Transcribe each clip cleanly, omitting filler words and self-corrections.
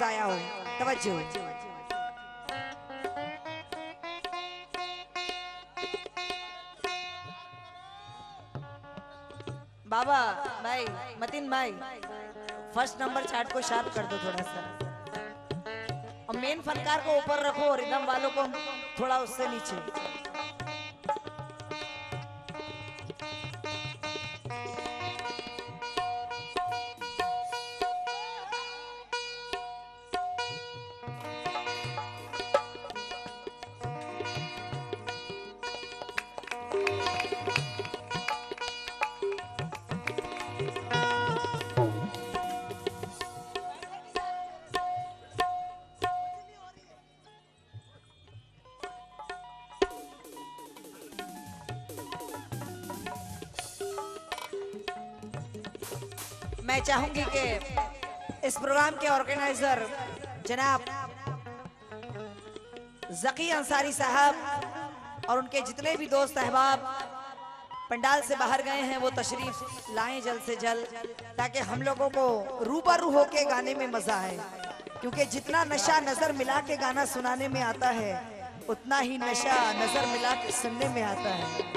मजा आया हो। तवज्जो। बाबा भाई, मतीन भाई, फर्स्ट नंबर चार्ट को शार्प कर दो थोड़ा सा, और मेन फनकार को ऊपर रखो और रिदम वालों को थोड़ा उससे नीचे। मैं चाहूंगी कि इस प्रोग्राम के ऑर्गेनाइजर जनाब जकी अंसारी साहब और उनके जितने भी दोस्त अहबाब पंडाल से बाहर गए हैं वो तशरीफ लाएं जल्द से जल्द, ताकि हम लोगों को रूबरू होके गाने में मजा आए। क्योंकि जितना नशा नजर मिला के गाना सुनाने में आता है, उतना ही नशा नजर मिला के सुनने में आता है।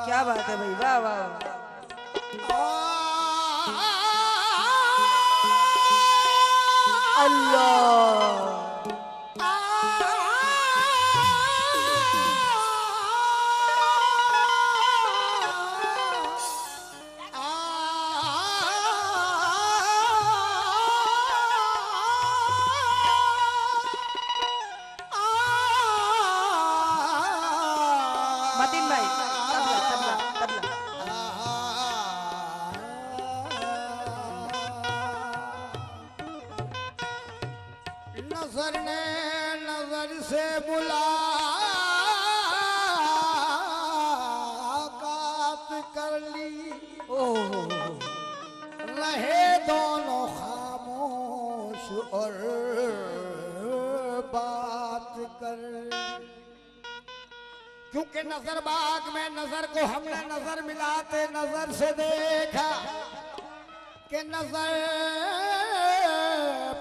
क्या बात है भाई, वाह वाह। अल्लाह मतीन भाई, तबला तबला तबला। नजर ने नजर से मुलाकात कर ली, रहे दोनों खामोश और बात कर। क्योंकि नजर बाग में नजर को हमने नजर मिलाते नजर से देखा कि नजर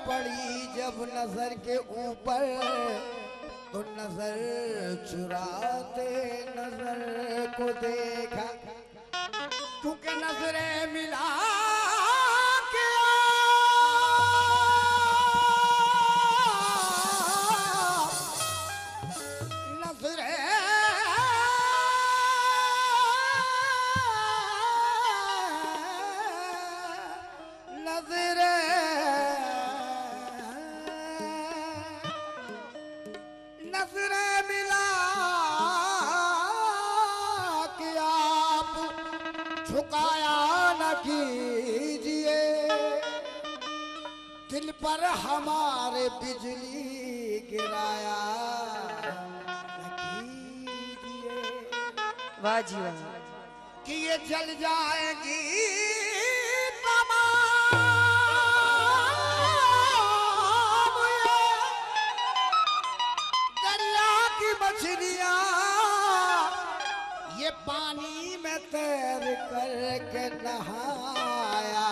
पड़ी जब नजर के ऊपर तो नजर चुराते नजर को देखा। क्योंकि नजरें मिला के नजरे नजरे मिला कि आप झुकाया न कीजिए, दिल पर हमारे बिजली गिराया न कीजिए। वाह जी वाह। कि ये जल जाएगी तमाम ये दरिया की मछलियां, ये पानी में तैर करके नहाया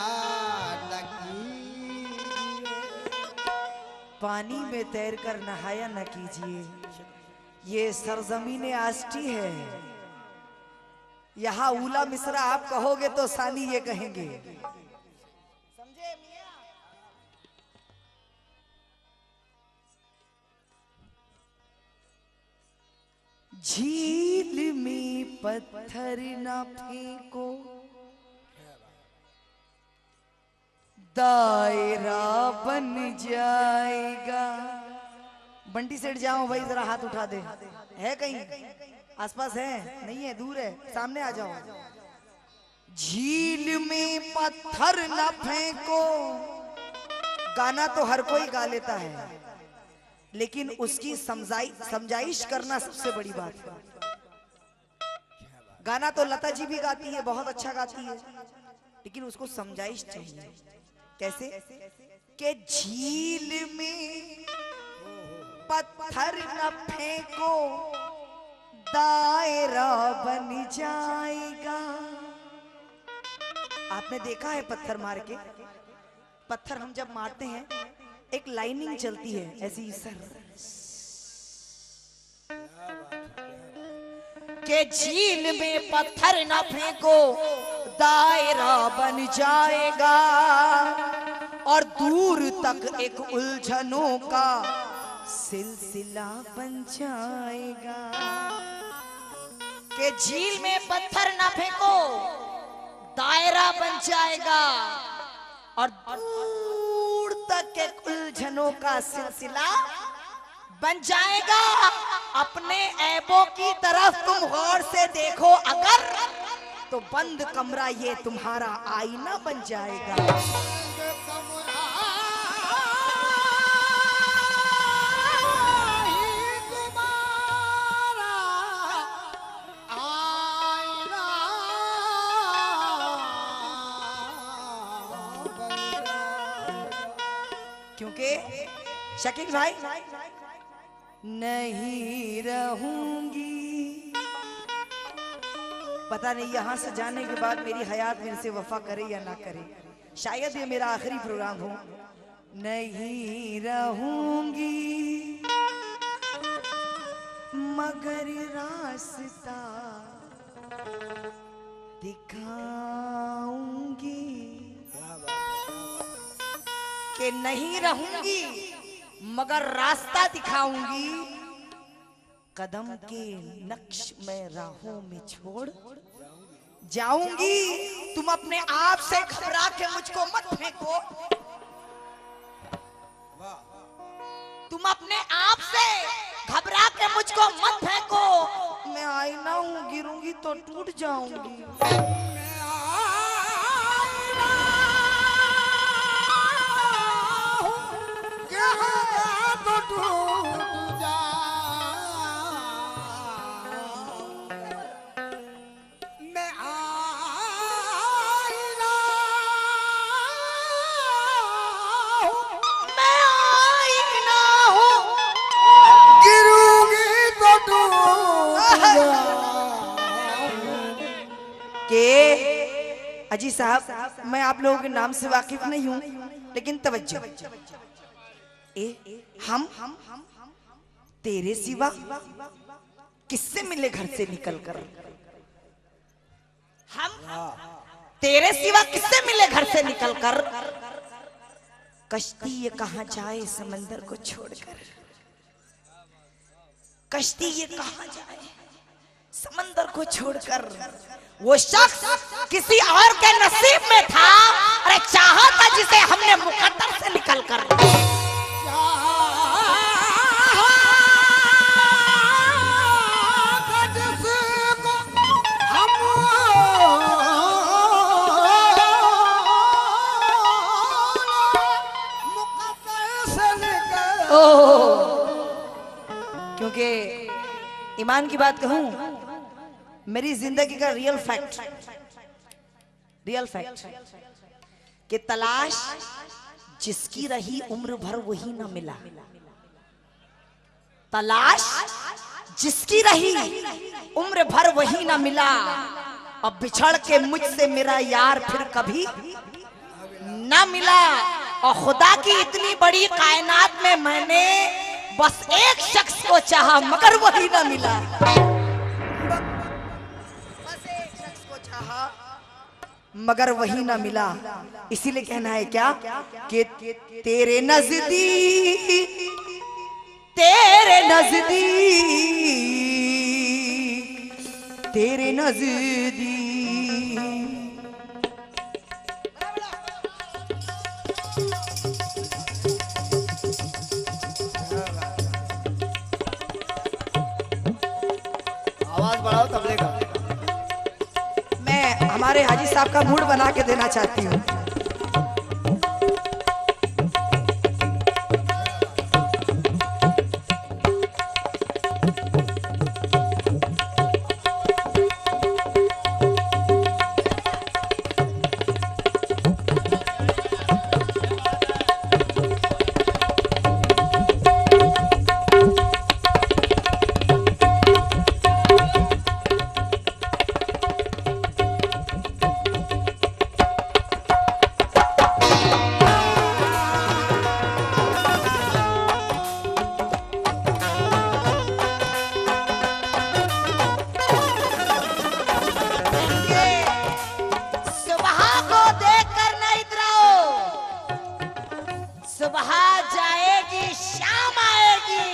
न कीजिए। पानी में तैर कर नहाया न कीजिए, ये सरजमीन आष्टी है। यहाँ उला मिश्रा आप कहोगे तो सानी ये कहेंगे। समझे मियां? झील में पत्थर न फेंको, दायरा बन जाएगा। बंटी सेठ जाओ भाई, जरा हाथ उठा दे। है कहीं आसपास? है नहीं है, दूर है, सामने आ जाओ। झील में पत्थर न फेंको, गाना तो हर कोई गा लेता है, लेकिन उसकी समझाइश करना सबसे बड़ी बात है। गाना तो लता जी भी गाती है, बहुत अच्छा गाती है, लेकिन उसको समझाइश चाहिए। कैसे? कि झील में पत्थर न फेंको, दायरा बन जाएगा। आपने देखा है पत्थर मार के? पत्थर हम जब मारते हैं एक लाइनिंग चलती है ऐसी सर के। झील में पत्थर न फेंको, दायरा बन जाएगा और दूर तक एक उलझनों का सिलसिला बन जाएगा। कि झील में पत्थर ना फेंको, दायरा बन जाएगा और दूर तक एक उलझनों का सिलसिला बन जाएगा। अपने ऐबों की तरफ तुम गौर से देखो अगर, तो बंद कमरा ये तुम्हारा आईना बन जाएगा। क्योंकि शकील भाई, नहीं रहूंगी, पता नहीं यहां से जाने के बाद मेरी हयात मेरे से वफा करे या ना करे, शायद ये मेरा आखिरी प्रोग्राम हो। नहीं रहूंगी मगर रास्ता दिखाऊंगी। कि नहीं रहूंगी मगर रास्ता दिखाऊंगी, कदम के नक्श में राहों में छोड़ जाऊंगी। तुम अपने आप से घबरा के मुझको मत फेंको, तुम अपने आप से घबरा के मुझको मत फेंको। मैं आईना हूं, गिरूंगी तो टूट जाऊंगी। अजी साहब, मैं आप लोगों के नाम से वाकिफ नहीं हूं, लेकिन तवज्जो। हम तेरे सिवा किससे मिले घर से निकलकर? हम तेरे सिवा किससे मिले घर से निकलकर? कश्ती ये कहां जाए समंदर को छोड़कर, कश्ती ये कहां जाए समंदर को छोड़कर वो शख्स किसी और के नसीब में था। अरे चाहा था जिसे हमने मुकद्दर से निकल कर क्योंकि ईमान की बात कहूं, मेरी जिंदगी का रियल फैक्ट कि तलाश जिसकी रही उम्र भर वही ना मिला। तलाश जिसकी रही उम्र भर वही ना मिला। अब बिछड़ के मुझसे मेरा यार फिर कभी ना मिला। और खुदा की इतनी बड़ी कायनात में मैंने बस एक शख्स को चाहा मगर वही ना मिला। बस एक शख्स को चाहा मगर वही ना मिला। इसीलिए कहना है क्या कि तेरे नजदीक तेरे नजदीक आवाज बढ़ाओ तबले का। मैं हमारे हाजी साहब का मूड बना के देना चाहती हूँ। सुबह जाएगी शाम आएगी,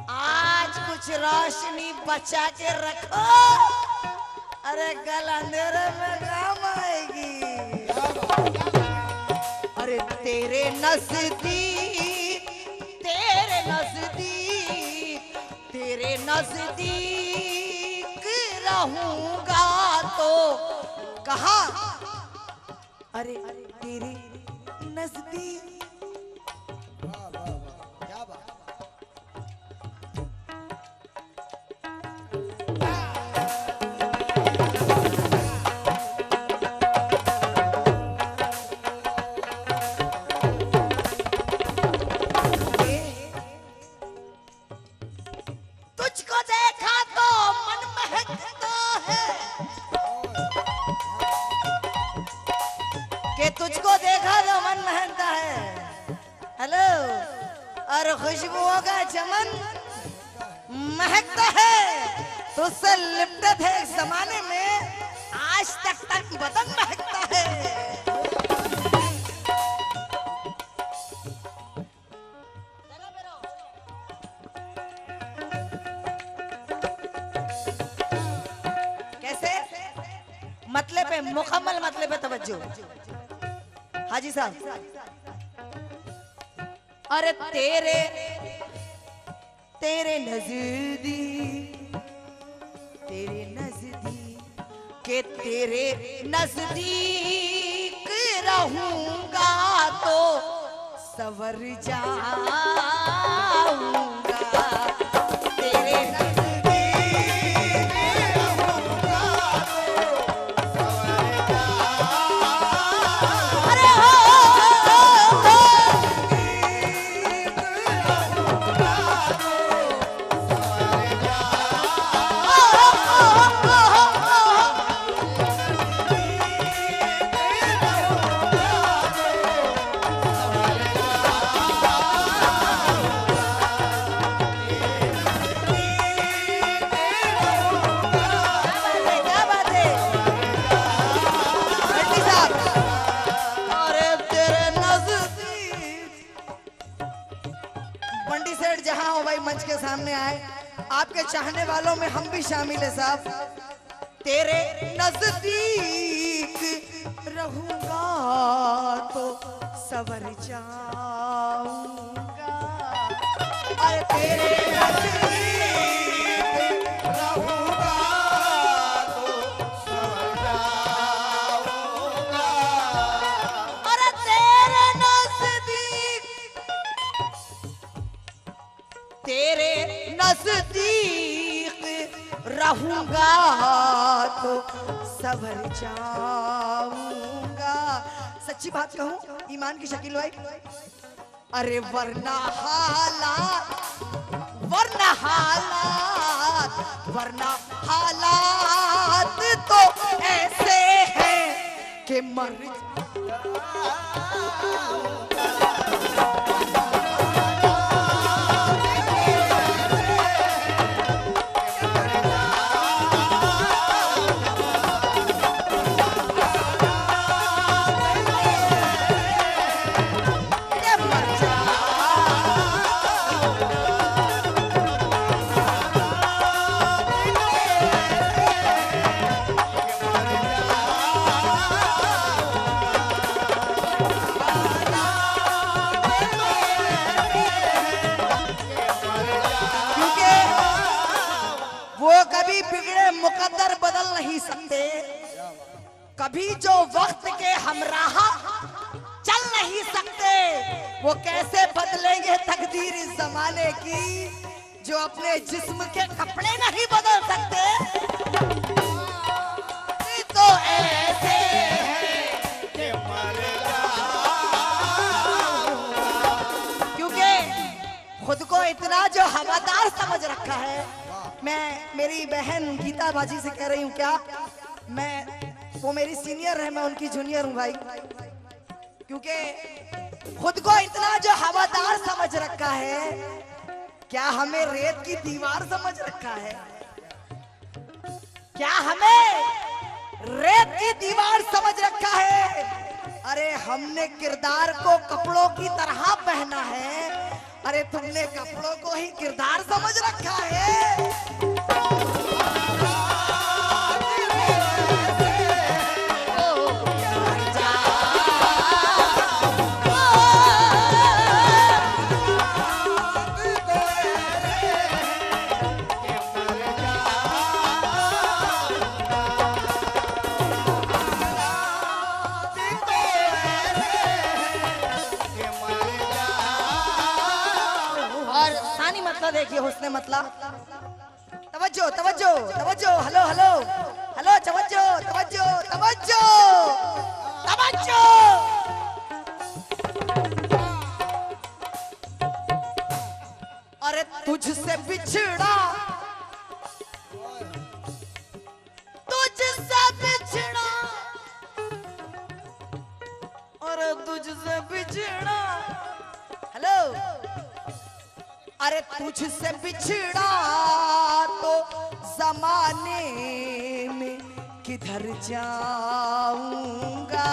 आज कुछ रोशनी बचा के रखो, अरे कल अंधेरे में काम आएगी। अरे तेरे नजदीक तेरे नजदीक तेरे नजदीक रहूंगा तो कहा, अरे तेरे नजदीक। क्या बात। तुझको देखा तो मन महकता है, कि तुझको देखा तो मन महकता है। हेलो, और खुशबुओं का चमन महकता है, तुझसे लिपटे थे एक जमाने में, आज तक बदन महकता है। कैसे? मतले पे, मुकम्मल मतले पे तवज्जो हाजी साहब। अरे तेरे नजदीक के तेरे नजदीक रहूंगा तो सवर जाऊंगा। तेरे मंच के सामने आए आपके चाहने वालों में हम भी शामिल है साहब। तेरे नजदीक रहूंगा तो सवर जाऊंगा। अरे तेरे नजदीक रहूंगा तो सवर जाऊंगा। अरे तेरे नजदीक, तेरे नजदीक रहूंगा तो सवर जाऊंगा। सच्ची बात कहूं, ईमान की शकील भाई, अरे वरना हालात, वरना हालात, वरना हालात तो ऐसे हैं कि मर मुकद्दर बदल नहीं सकते, कभी जो वक्त के हमराह चल नहीं सकते, वो कैसे बदलेंगे तकदीर इस जमाने की जो अपने जिस्म के कपड़े नहीं बदल सकते। तो ऐसे हैं कि मर जाऊंगा। क्योंकि खुद को इतना जो हवादार समझ रखा है, मैं मेरी बहन गीता बाजी से कह रही हूँ, क्या मैं, वो मेरी सीनियर है, मैं उनकी जूनियर हूँ भाई। क्योंकि खुद को इतना जो हवादार समझ रखा है, क्या हमें रेत की दीवार समझ रखा है? क्या हमें रेत की दीवार समझ रखा है? अरे हमने किरदार को कपड़ों की तरह पहना है, अरे तुमने कपड़ों को ही किरदार समझ रखा है। देखिए हुस्ने मतलब, तवज्जो तवज्जो तवज्जो, हेलो हेलो हेलो, तवज्जो तवज्जो तवज्जो तवज्जो। अरे तुझसे बिछड़ा, तुझसे बिछड़ा, अरे तुझसे बिछड़ा, हेलो, अरे तुझसे बिछड़ा तो जमाने में किधर जाऊंगा।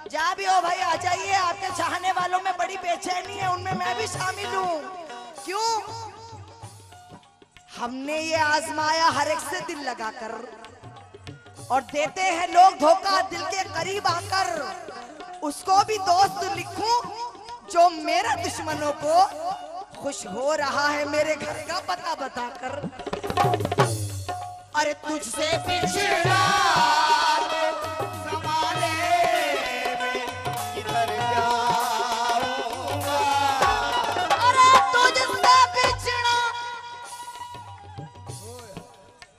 जा भी हो भाई, आ जाइए, आपके चाहने वालों में बड़ी बेचैनी है, उनमें मैं भी शामिल हूँ। क्यों? हमने ये आजमाया हर एक से दिल लगाकर, और देते हैं लोग धोखा दिल के करीब आकर। उसको भी दोस्त लिखूं जो मेरे दुश्मनों को खुश हो रहा है मेरे घर का पता बताकर। अरे तुझसे बिछड़ा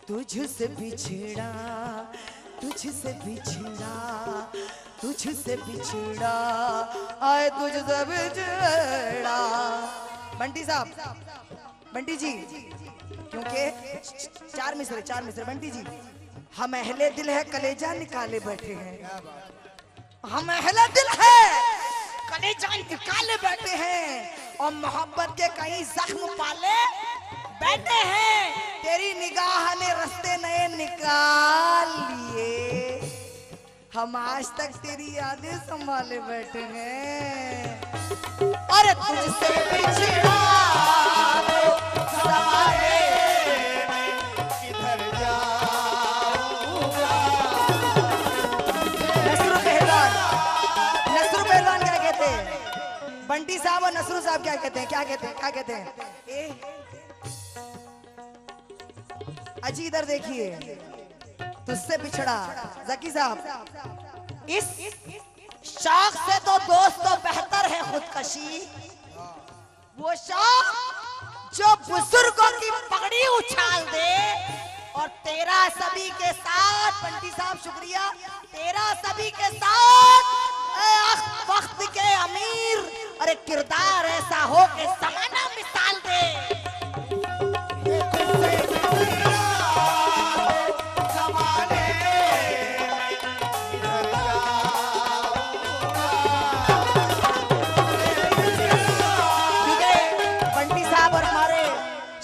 तुझसे बिछड़ा, तुझसे बिछड़ा, तुझसे बिछड़ा, आए तुझसे बिछड़ा। बंटी साहब बंटी जी, क्योंकि चार मिसरे बंटी जी, हम अहले दिल है कलेजा निकाले बैठे हैं, हम अहले दिल है कलेजा निकाले बैठे हैं और मोहब्बत के कई जख्म पाले बैठे हैं। तेरी निगाह ने रास्ते नए निकाल लिए, हम आज तक तेरी यादें संभाले बैठे हैं। और तुझसे बिछड़ा सवारे किधर जाऊंगा। नसरू पहलवान क्या कहते हैं? बंटी साहब और नसरू साहब क्या कहते हैं? क्या कहते हैं? अजी इधर देखिए, तुझसे बिछड़ा जकी साहब, इस शौक से तो दोस्तों बेहतर है खुदकशी। वो शौक जो बुजुर्गों की पगड़ी उछाल दे और तेरा सभी के साथ, बंटी साहब शुक्रिया, तेरा सभी के साथ वक्त के अमीर, अरे किरदार ऐसा हो के समाना मिसाल दे।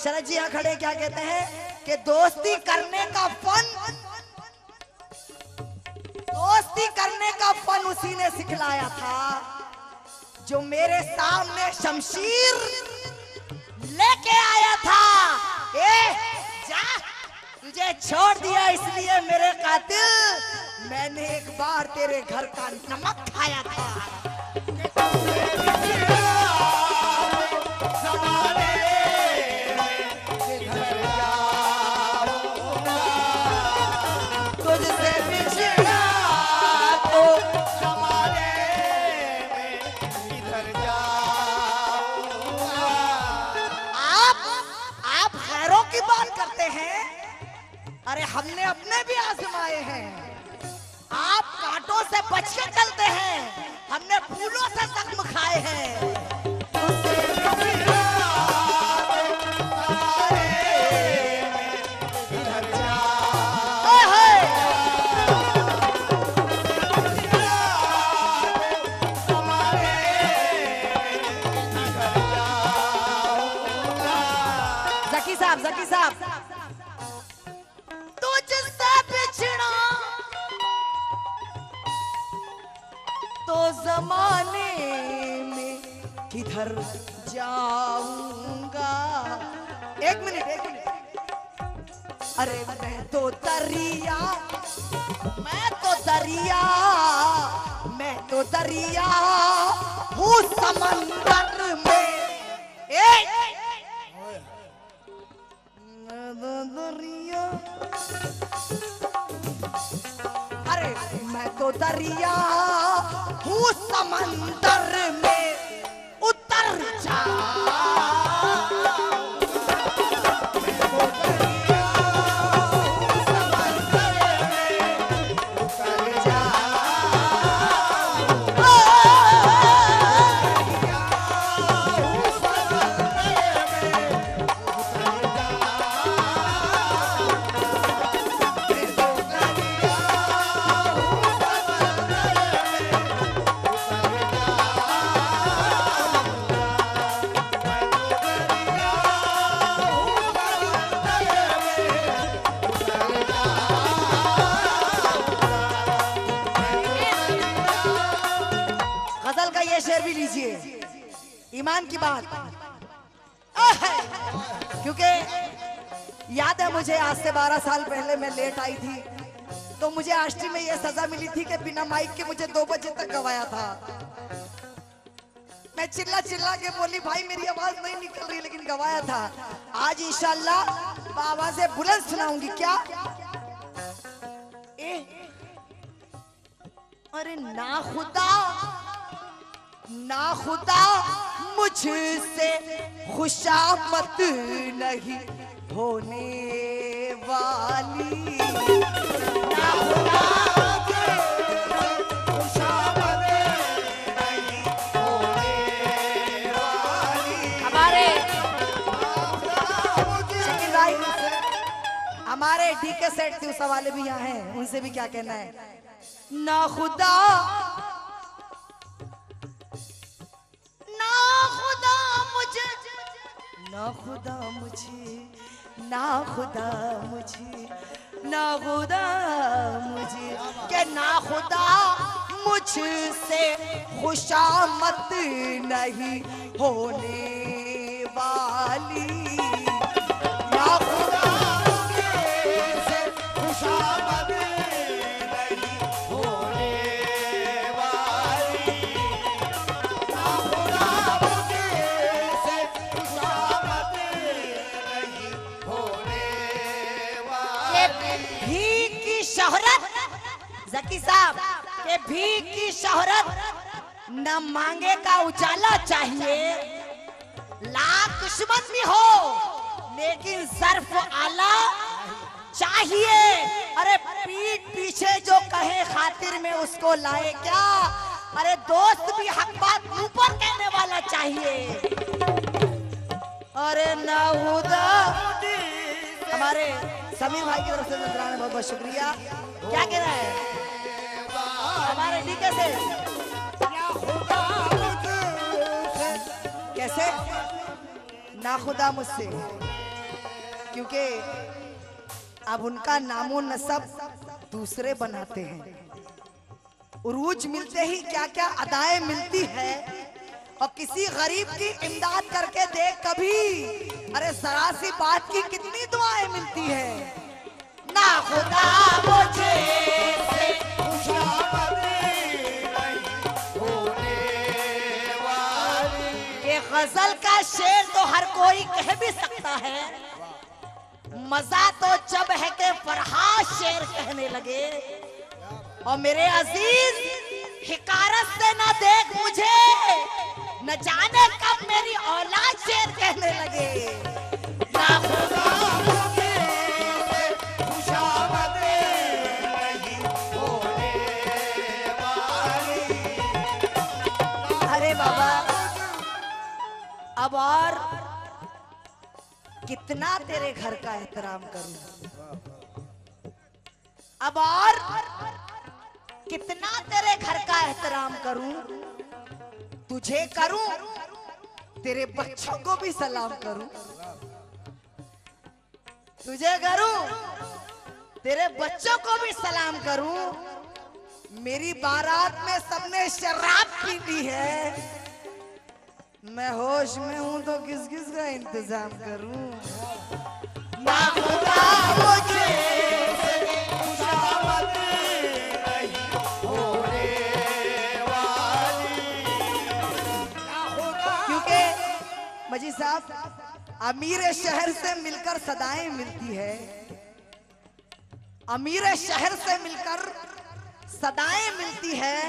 शरद जी यहाँ खड़े क्या कहते हैं कि दोस्ती करने का फन उसी ने सिखलाया था जो मेरे सामने शमशीर लेके आया था। जा, तुझे छोड़ दिया इसलिए मेरे कातिल, मैंने एक बार तेरे घर का नमक खाया था। अरे हमने अपने भी आजमाए हैं, आप कांटों से बच के चलते हैं, हमने फूलों से जख्म खाए हैं। जकी साहब तो जमाने में किधर जाऊंगा। एक मिनट, अरे मैं तो दरिया हूँ समंदर में। दरिया, अरे मैं तो दरिया हूँ समंदर में, उतर जा। शेर भी लीजिए, ईमान की बात, क्योंकि याद है मुझे आज से 12 साल पहले मैं लेट आई थी तो मुझे आष्टी में यह सजा मिली थी कि बिना माइक के मुझे 2 बजे तक गवाया था। मैं चिल्ला चिल्ला के बोली भाई मेरी आवाज नहीं निकल रही, लेकिन गवाया था। आज इंशाल्लाह आवाजें बुलंद सुनाऊंगी। क्या अरे ना खुदा मुझसे खुशामत नहीं होने वाली, ना खुदा खुशामत नहीं होने वाली। हमारे हमारे डीके सेठ दिवसा वाले भी यहाँ हैं, उनसे भी क्या कहना है। ना खुदा ना खुदा मुझे, ना खुदा मुझे, ना खुदा मुझे, ना खुदा मुझे, के ना खुदा मुझसे खुशामद नहीं होने वाली, ना खुदा मुझसे खुशामद नहीं होने वाली, ना खुदा मुझसे खुशामद नहीं होने वाली। भीख की शोहरत, जकी साहब के भीख की शोहरत न मांगे का उजाला चाहिए, लाख दुश्मन भी हो लेकिन सर्फ आला चाहिए। अरे पीठ पीछे जो कहे खातिर में उसको लाए क्या, अरे दोस्त भी हक बात मुंह पर कहने वाला चाहिए। अरे ना खुदा, हमारे समीर भाई की तरफ से नजराना बहुत बहुत शुक्रिया। क्या कह रहा है हमारे डीके से, कैसे ना खुदा मुझसे, क्योंकि अब उनका नामो नसब दूसरे बनाते हैं। उरूज मिलते ही क्या क्या अदाएं मिलती है, और किसी गरीब की इमदाद करके देख कभी, अरे जरा सी बात की कितनी दुआएं मिलती है। ना खुदा मुझे से खुशामद नहीं होने वाली। ये गजल का शेर तो हर कोई कह भी सकता है, मजा तो जब है कि फरहाद शेर कहने लगे। और मेरे अजीज हिकारत से ना देख मुझे, न जाने कब मेरी औलाद शेर कहने लगे। ना खुदा मुझे खुशामद नहीं होने वाली। अरे बाबा, अब और कितना तेरे घर का एहतराम करूं, अब और कितना तेरे घर का एहतराम करूं, तुझे करूं, तेरे बच्चों को भी सलाम करूं, तुझे करूं, तेरे बच्चों को भी सलाम करूं। मेरी बारात में सबने शराब पी ली है, मैं होश में हूं तो किस किस का इंतजाम करूं। ना खुदा मुझे खुशामद नहीं होने वाली, क्योंकि मजी साहब अमीर शहर से मिलकर सदाएं मिलती है, अमीर शहर से मिलकर सदाएं मिलती है।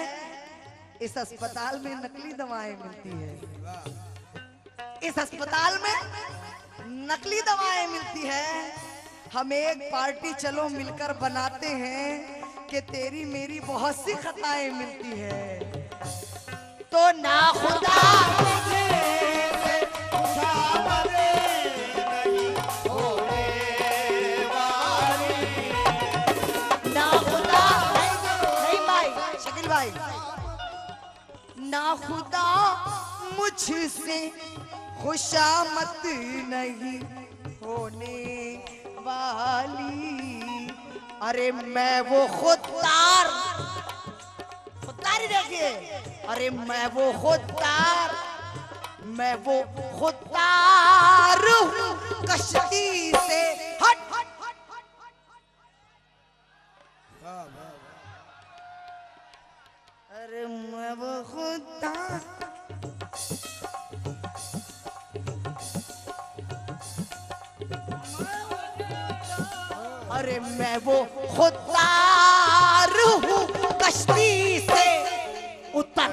इस अस्पताल में नकली दवाएं मिलती है, इस अस्पताल में नकली दवाएं मिलती है। हम एक पार्टी चलो मिलकर बनाते हैं कि तेरी मेरी बहुत सी खताएं मिलती है। तो ना खुदा मुझे खुशामद नहीं होने वाली, ना खुदा, नहीं भाई शकील भाई, ना खुदा मुझसे खुशामद नहीं होने वाली। अरे मैं वो खुददार, खुददारी देखिए, अरे मैं वो खुददार, मैं वो खुददार हूँ कश्ती से हट। अरे मैं वो खुददार, अरे मैं वो खुददार हूँ कश्ती से उतर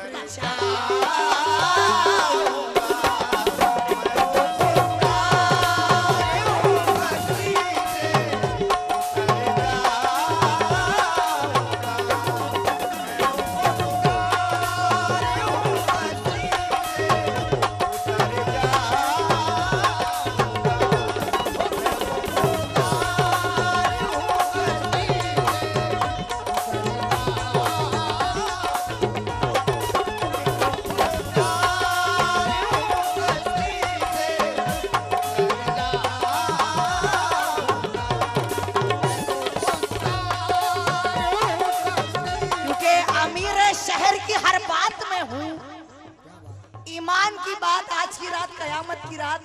ईमान की बात, आज की रात कयामत की रात,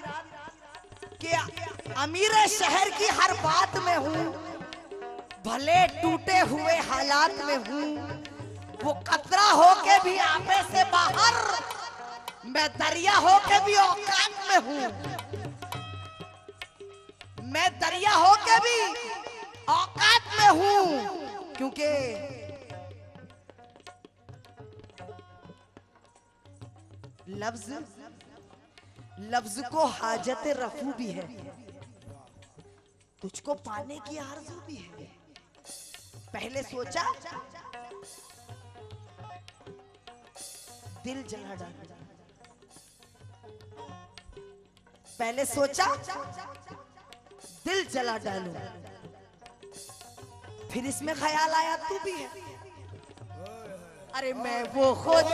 कि अमीर शहर की हर बात में हूँ, भले टूटे हुए हालात में हूँ, वो कतरा होके भी आपे से बाहर, मैं दरिया होके भी औकात में हूँ, मैं दरिया होके भी औकात में हूँ, क्योंकि लफ्ज को हाजत रफू भी है, तुझको पाने की आरज़ू भी है। पहले सोचा दिल जला डालूं, पहले सोचा दिल जला डालूं, फिर इसमें ख्याल आया तू भी है। अरे मैं वो खुद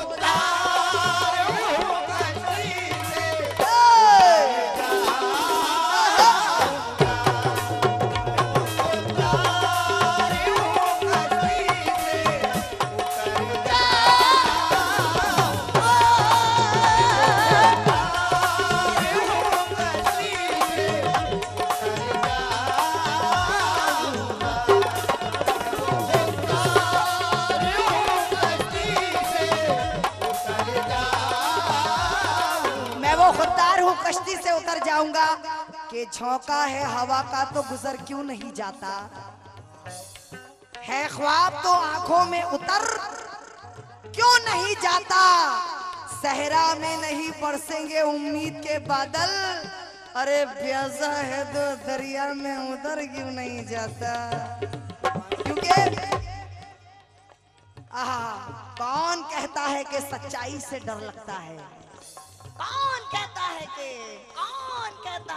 कश्ती से उतर जाऊंगा कि झोंका है हवा का तो गुजर क्यों नहीं जाता, है ख्वाब तो आंखों में उतर क्यों नहीं जाता, सहरा में नहीं बरसेंगे उम्मीद के बादल, अरे प्यासा है तो दरिया में उतर क्यों नहीं जाता। क्योंकि कौन कहता है कि सच्चाई से डर लगता है, कौन कहता है कि कौन कहता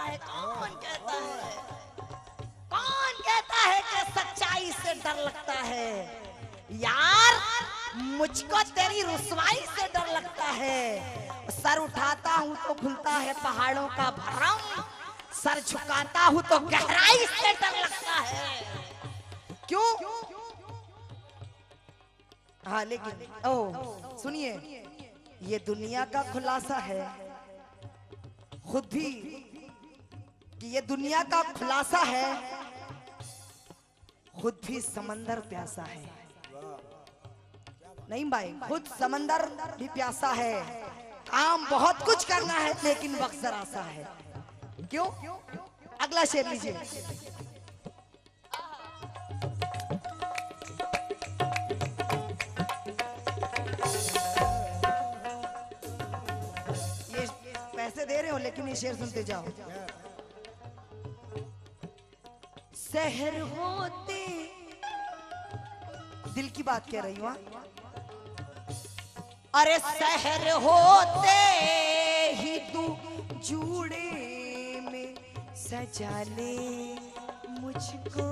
है कि सच्चाई से डर लगता है। यार मुझको तेरी रुसवाई से डर लगता है, सर उठाता हूँ तो खुलता है पहाड़ों का भरम, सर झुकाता हूँ तो गहराई से डर लगता है। क्यों? हाँ लेकिन ओह सुनिए, ये दुनिया का खुलासा है, खुद भी कि ये दुनिया का खुलासा है, खुद भी समंदर प्यासा है। नहीं भाई, खुद समंदर भी प्यासा है, काम बहुत कुछ करना है लेकिन वक्त जरा सा है। क्यों? अगला शेर लीजिए। पैसे दे रहे हो लेकिन ये शेर सुनते जाओ। सहर होते, दिल की बात कह रही हूँ, अरे सहर होते ही तू जूड़े में सजा ले मुझको,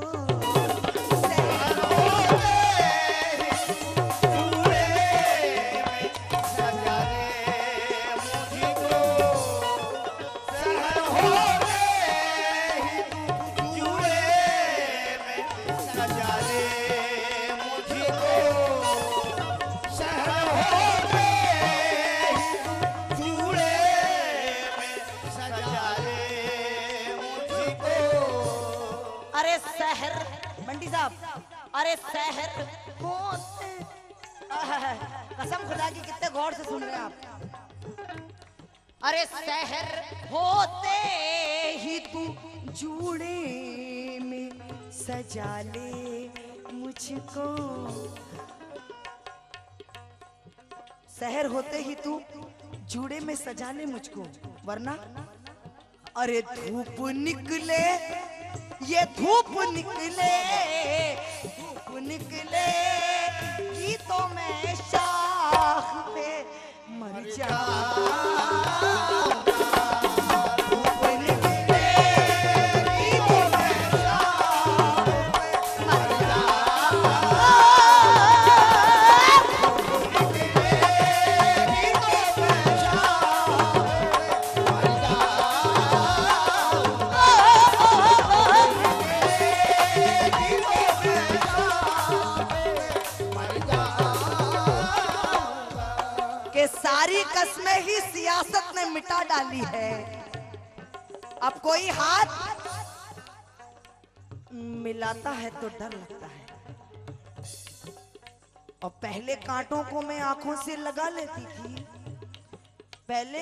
सहर होते अरे सहर होते, कसम खुदा की कितने गौर से सुन रहे हैं आप। अरे सहर होते ही तू जूड़े में सजा ले मुझको, सहर होते ही तू जूड़े में सजा ले मुझको, वरना अरे धूप निकले, ये धूप निकले, धूप निकले की तो मैं शाख पे मर जाऊं। कि सारी कस्में ही सियासत ने मिटा डाली है। अब कोई हाथ मिलाता है तो डर लगता है। और पहले कांटों को मैं आंखों से लगा लेती थी, पहले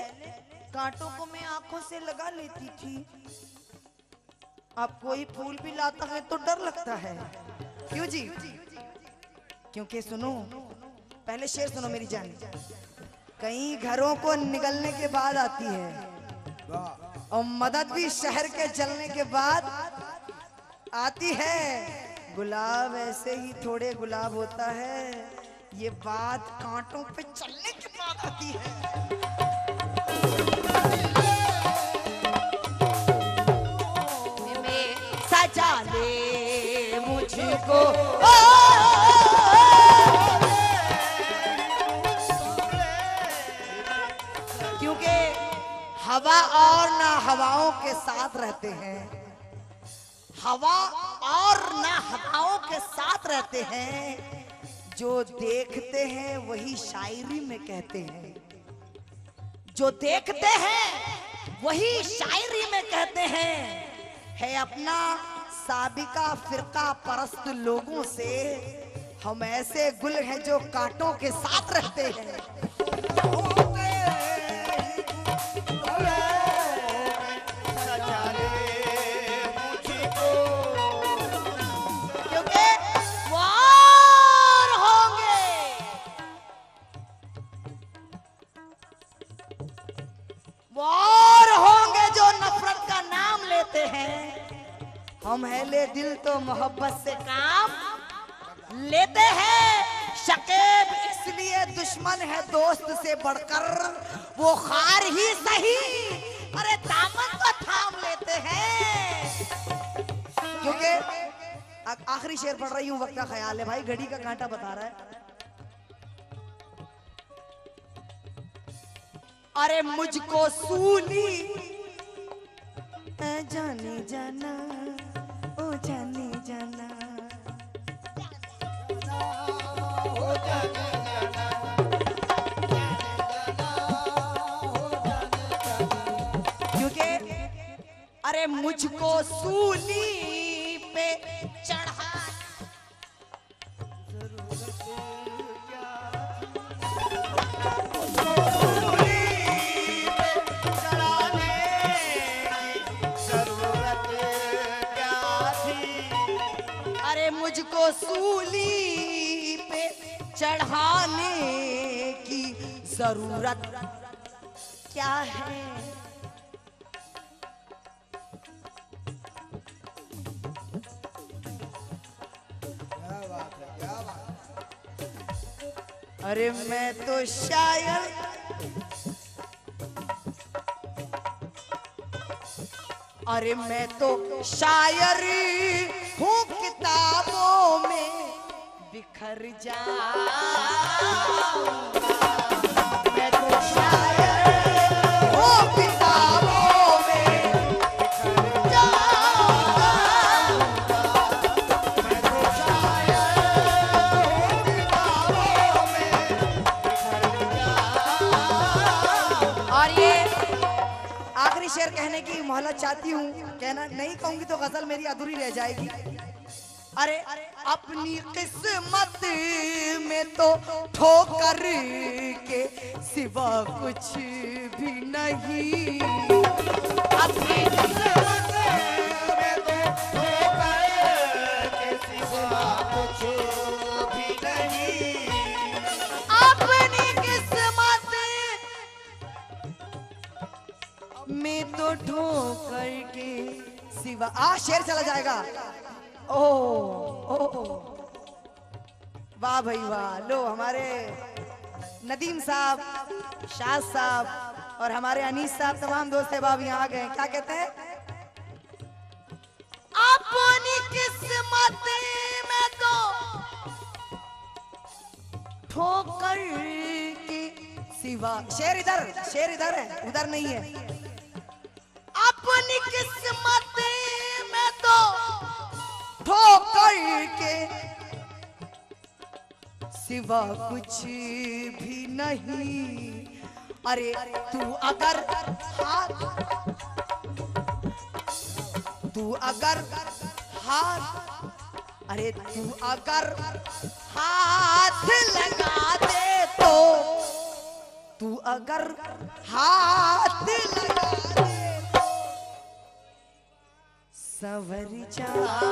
कांटों को मैं आंखों से लगा लेती थी। अब कोई फूल भी लाता है तो डर लगता है। क्यों जी? क्योंकि सुनो, पहले शेर सुनो मेरी जान। कई घरों को निगलने के बाद आती है और मदद भी शहर के जलने के बाद आती है। गुलाब ऐसे ही थोड़े गुलाब होता है, ये बात कांटों पे चलने के बाद आती है। सजा ले मुझको क्योंकि हवा और ना हवाओं के साथ रहते हैं, हवा और ना हवाओं के साथ रहते हैं। जो देखते हैं वही शायरी में कहते हैं, जो देखते हैं वही शायरी में कहते हैं। है अपना साबिका फिरका परस्त लोगों से हम ऐसे गुल हैं जो कांटों के साथ रहते हैं। क्योंकि वार होंगे, वार होंगे जो नफरत का नाम लेते हैं। हम अहले दिल तो मोहब्बत से काम लेते हैं। शकीब इसलिए दुश्मन है दोस्त से बढ़कर, वो खार ही सही अरे दामन तो थाम लेते हैं। क्योंकि आखिरी शेर पढ़ रही हूँ, वक्त का ख्याल है भाई, घड़ी का कांटा बता रहा है। अरे मुझको सूली जाने जाना, ओ जाने जाना, क्योंकि अरे मुझको सूली पे चढ़ा मुझको सूली पे चढ़ाने की जरूरत क्या है। अरे मैं तो शायर अरे मैं तो शायर हूँ, किताबों में बिखर जाऊंगा। मैं तो शायर हूँ, किताबों में बिखर जाऊंगा। मैं तो शायर हूँ, किताबों में बिखर जाऊंगा। और ये आखिरी शेर कहने की मोहलत चाहती हूँ, कहना नहीं कहूंगी तो गजल मेरी अधूरी रह जाएगी। अरे अपनी किस्मत में तो ठोकर के सिवा कुछ भी नहीं। अपनी किस्मत में तो ठोकर के सिवा कुछ भी नहीं। अपनी किस्मत में तो ठोकर के सिवा शेर चला जाएगा। ओ वाह भाई वाह। लो हमारे नदीम साहब, शाह साहब और हमारे अनीस साहब, तमाम दोस्त अहबाब यहाँ आ गए। क्या कहते हैं? अपनी किस्मत में तो ठोकर के सिवा। शेर इधर है, उधर नहीं है। अपनी किस्मत में तो ठोकर के सिवा कुछ भी नहीं। अरे तू अगर हाथ अरे तू अगर हाथ लगा दे तो, तू अगर हाथ लगा दे तो संवर जाऊंगा।